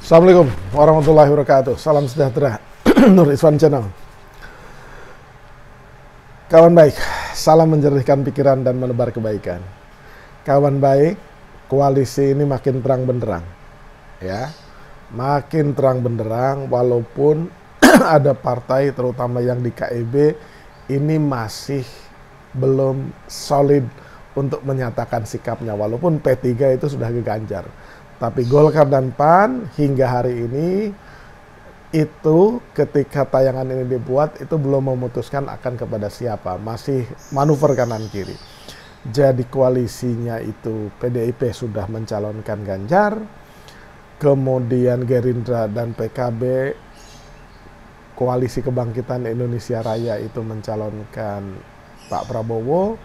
Assalamualaikum warahmatullahi wabarakatuh. Salam sejahtera. Nur Iswan Channel. Kawan baik, salam menjernihkan pikiran dan menebar kebaikan. Kawan baik, koalisi ini makin terang benderang. Ya, makin terang benderang walaupun ada partai terutama yang di KIB ini masih belum solid untuk menyatakan sikapnya, walaupun P3 itu sudah ke Ganjar. Tapi Golkar dan PAN hingga hari ini itu ketika tayangan ini dibuat itu belum memutuskan akan kepada siapa, masih manuver kanan kiri. Jadi koalisinya itu PDIP sudah mencalonkan Ganjar, kemudian Gerindra dan PKB Koalisi Kebangkitan Indonesia Raya itu mencalonkan Pak Prabowo.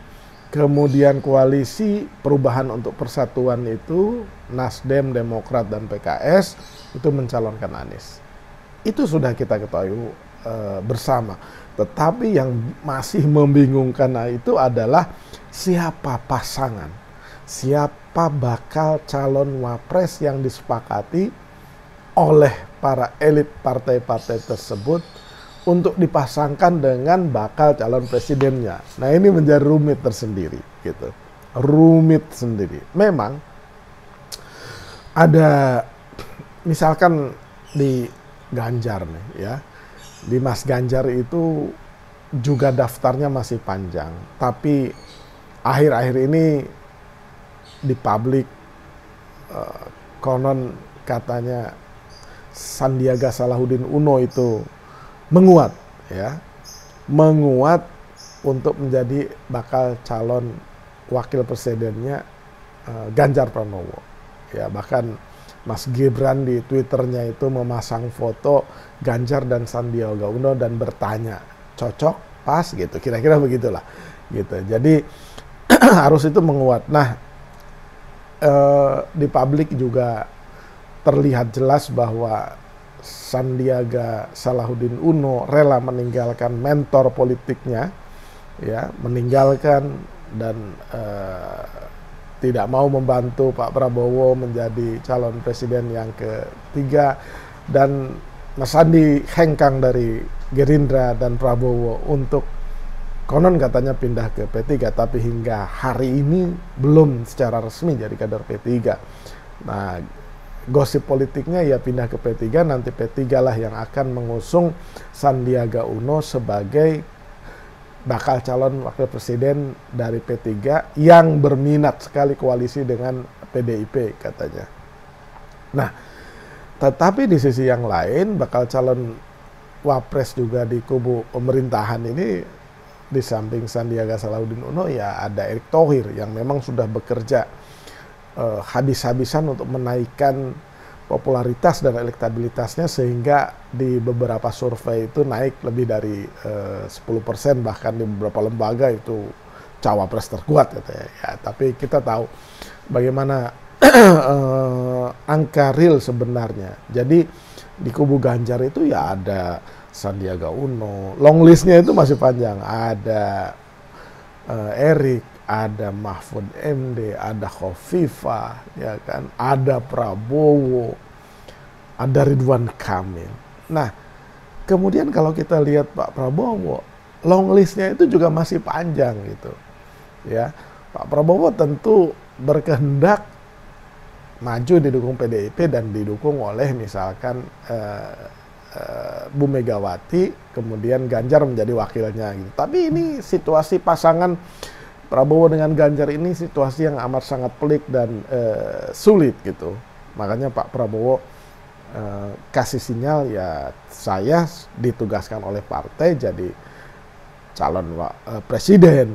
Kemudian koalisi Perubahan untuk Persatuan itu Nasdem, Demokrat, dan PKS itu mencalonkan Anies. Itu sudah kita ketahui bersama. Tetapi yang masih membingungkan itu adalah siapa pasangan, siapa bakal calon wapres yang disepakati oleh para elit partai-partai tersebut untuk dipasangkan dengan bakal calon presidennya. Nah, ini menjadi rumit tersendiri gitu. Rumit sendiri. Memang ada misalkan di Ganjar nih ya. Di Mas Ganjar itu juga daftarnya masih panjang, tapi akhir-akhir ini di publik konon katanya Sandiaga Salahuddin Uno itu menguat ya, menguat untuk menjadi bakal calon wakil presidennya Ganjar Pranowo ya. Bahkan Mas Gibran di Twitternya itu memasang foto Ganjar dan Sandiaga Uno dan bertanya cocok, pas gitu, kira-kira begitulah gitu. Jadi harus itu menguat. Nah, di publik juga terlihat jelas bahwa Sandiaga Salahuddin Uno rela meninggalkan mentor politiknya, ya, meninggalkan dan tidak mau membantu Pak Prabowo menjadi calon presiden yang ketiga, dan Mas Sandi hengkang dari Gerindra dan Prabowo untuk konon katanya pindah ke P3, tapi hingga hari ini belum secara resmi jadi kader P3. Nah, gosip politiknya ya pindah ke P3, nanti P3 lah yang akan mengusung Sandiaga Uno sebagai bakal calon wakil presiden dari P3 yang berminat sekali koalisi dengan PDIP katanya. Nah, tetapi di sisi yang lain bakal calon wapres juga di kubu pemerintahan ini, di samping Sandiaga Salahuddin Uno ya ada Erick Thohir yang memang sudah bekerja habis-habisan untuk menaikkan popularitas dan elektabilitasnya, sehingga di beberapa survei itu naik lebih dari 10%, bahkan di beberapa lembaga itu cawapres terkuat katanya ya. Tapi kita tahu bagaimana angka real sebenarnya. Jadi di kubu Ganjar itu ya ada Sandiaga Uno, long listnya itu masih panjang, ada Erick, ada Mahfud MD, ada Khofifah, ya kan, ada Prabowo, ada Ridwan Kamil. Nah, kemudian kalau kita lihat Pak Prabowo, long listnya itu juga masih panjang gitu, ya. Pak Prabowo tentu berkehendak maju didukung PDIP dan didukung oleh misalkan Bu Megawati, kemudian Ganjar menjadi wakilnya gitu. Tapi ini situasi pasangan Prabowo dengan Ganjar ini situasi yang amat sangat pelik dan sulit gitu. Makanya Pak Prabowo kasih sinyal ya, saya ditugaskan oleh partai jadi calon presiden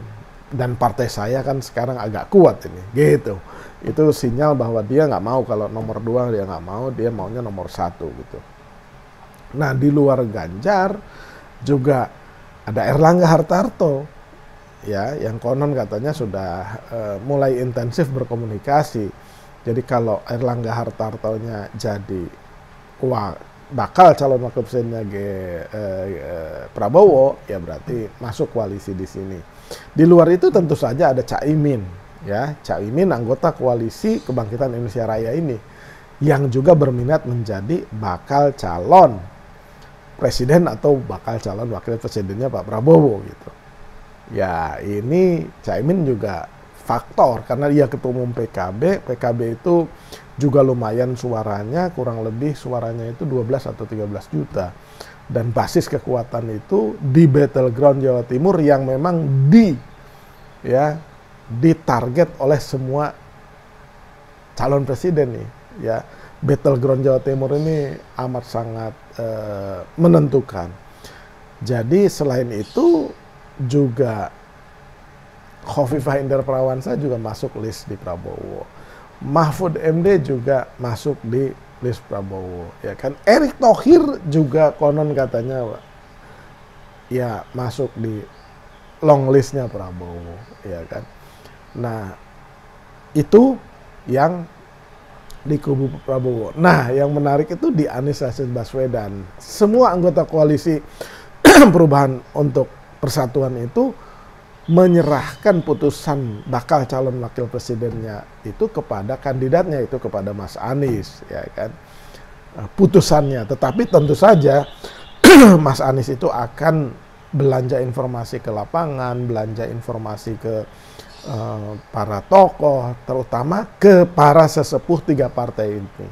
dan partai saya kan sekarang agak kuat ini gitu. Itu sinyal bahwa dia nggak mau, kalau nomor 2 dia nggak mau, dia maunya nomor 1 gitu. Nah, di luar Ganjar juga ada Erlangga Hartarto ya, yang konon katanya sudah mulai intensif berkomunikasi. Jadi kalau Erlangga Hartartonya jadi bakal calon wakil presidennya Prabowo, ya berarti masuk koalisi di sini. Di luar itu tentu saja ada Caimin ya, Caimin anggota Koalisi Kebangkitan Indonesia Raya ini yang juga berminat menjadi bakal calon presiden atau bakal calon wakil presidennya Pak Prabowo gitu. Ya ini Caimin juga faktor karena dia ketua umum PKB. PKB itu juga lumayan suaranya, kurang lebih suaranya itu 12 atau 13 juta. Dan basis kekuatan itu di battleground Jawa Timur yang memang ditarget oleh semua calon presiden nih ya. Battleground Jawa Timur ini amat sangat menentukan. Jadi selain itu juga Khofifah Indar Parawansa juga masuk list di Prabowo. Mahfud MD juga masuk di list Prabowo, ya kan. Erick Thohir juga konon katanya ya masuk di long listnya Prabowo, ya kan. Nah, itu yang di kubu Prabowo. Nah, yang menarik itu di Anies Rashid Baswedan. Semua anggota koalisi perubahan untuk persatuan itu menyerahkan putusan bakal calon wakil presidennya itu kepada kandidatnya, itu kepada Mas Anies, ya kan. Putusannya, tetapi tentu saja Mas Anies itu akan belanja informasi ke lapangan, belanja informasi ke para tokoh, terutama ke para sesepuh tiga partai ini.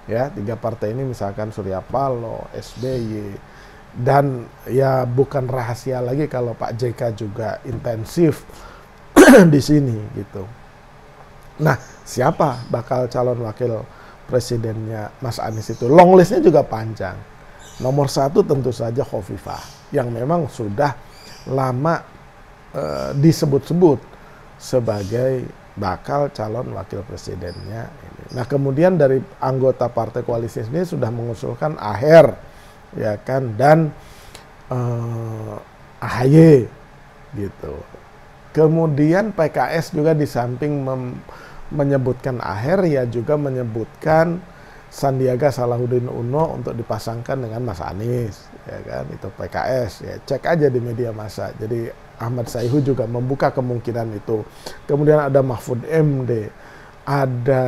Ya, tiga partai ini misalkan Surya Paloh, SBY, dan ya bukan rahasia lagi kalau Pak JK juga intensif di sini gitu. Nah, siapa bakal calon wakil presidennya Mas Anies itu? Long listnya juga panjang. Nomor 1 tentu saja Khofifah, yang memang sudah lama disebut-sebut sebagai bakal calon wakil presidennya ini. Nah, kemudian dari anggota partai koalisi ini sudah mengusulkan Aher, ya kan, dan AHY gitu. Kemudian PKS juga di samping menyebutkan Aher, ya juga menyebutkan Sandiaga Salahuddin Uno untuk dipasangkan dengan Mas Anies, ya kan, itu PKS, ya cek aja di media massa. Jadi Ahmad Sayhu juga membuka kemungkinan itu. Kemudian ada Mahfud MD, ada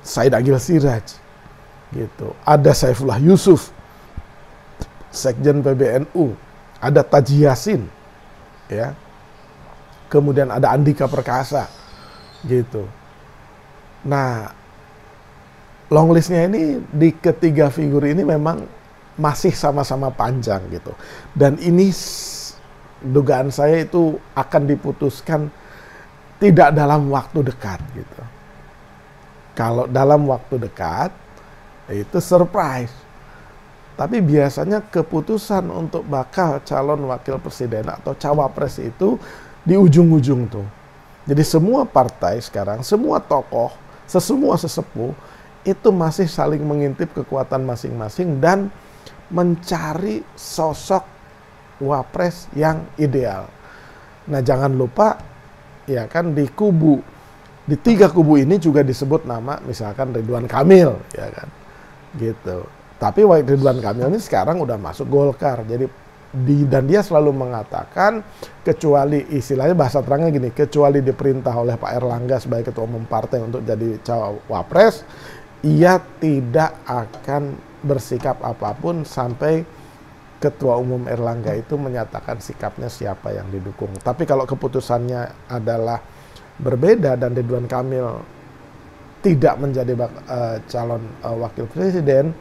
Said Agil Siraj, gitu. Ada Saifullah Yusuf, Sekjen PBNU, ada Taji Yasin, ya. Kemudian ada Andika Perkasa, gitu. Nah, long listnya ini di ketiga figur ini memang masih sama-sama panjang gitu. Dan ini dugaan saya itu akan diputuskan tidak dalam waktu dekat gitu. Kalau dalam waktu dekat itu surprise. Tapi biasanya keputusan untuk bakal calon wakil presiden atau cawapres itu di ujung-ujung tuh. Jadi semua partai sekarang, semua tokoh, semua sesepuh itu masih saling mengintip kekuatan masing-masing dan mencari sosok wapres yang ideal. Nah, jangan lupa ya kan di tiga kubu ini juga disebut nama misalkan Ridwan Kamil, ya kan. Gitu. Tapi Ridwan Kamil ini sekarang udah masuk Golkar. Jadi dan dia selalu mengatakan, kecuali istilahnya bahasa terangnya gini, kecuali diperintah oleh Pak Erlangga sebagai ketua umum partai untuk jadi cawapres, ia tidak akan bersikap apapun sampai ketua umum Erlangga itu menyatakan sikapnya siapa yang didukung. Tapi kalau keputusannya adalah berbeda dan Ridwan Kamil tidak menjadi calon wakil presiden,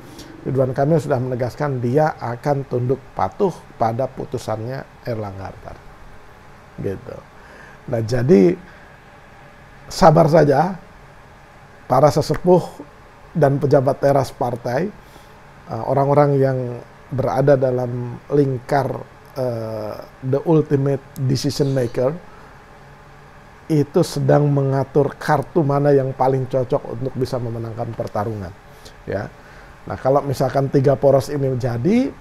Ridwan Kamil sudah menegaskan dia akan tunduk patuh pada putusannya Erlangga Hartarto. Gitu. Nah, jadi sabar saja para sesepuh dan pejabat teras partai, orang-orang yang berada dalam lingkar the ultimate decision maker itu sedang mengatur kartu mana yang paling cocok untuk bisa memenangkan pertarungan, ya. Nah, kalau misalkan tiga poros ini jadi,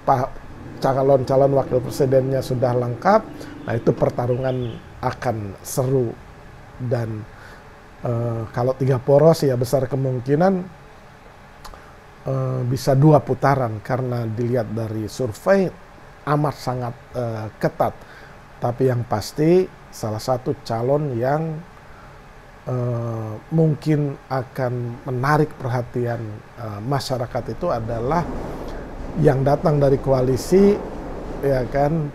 calon wakil presidennya sudah lengkap, nah itu pertarungan akan seru. Dan kalau tiga poros ya besar kemungkinan bisa 2 putaran karena dilihat dari survei amat sangat ketat. Tapi yang pasti salah satu calon yang mungkin akan menarik perhatian masyarakat itu adalah yang datang dari koalisi, ya kan,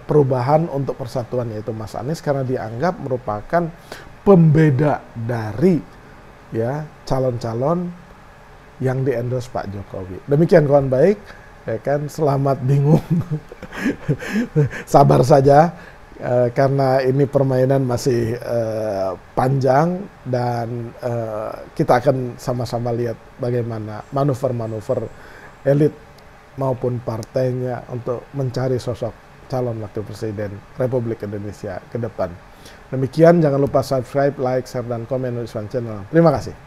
perubahan untuk persatuan, yaitu Mas Anies, karena dianggap merupakan pembeda dari ya calon-calon yang di-endorse Pak Jokowi. Demikian kawan baik, ya kan, selamat bingung. Sabar saja, karena ini permainan masih panjang, dan kita akan sama-sama lihat bagaimana manuver-manuver elit maupun partainya untuk mencari sosok calon wakil presiden Republik Indonesia ke depan. Demikian, jangan lupa subscribe, like, share, dan komen Nuliswan Channel. Terima kasih.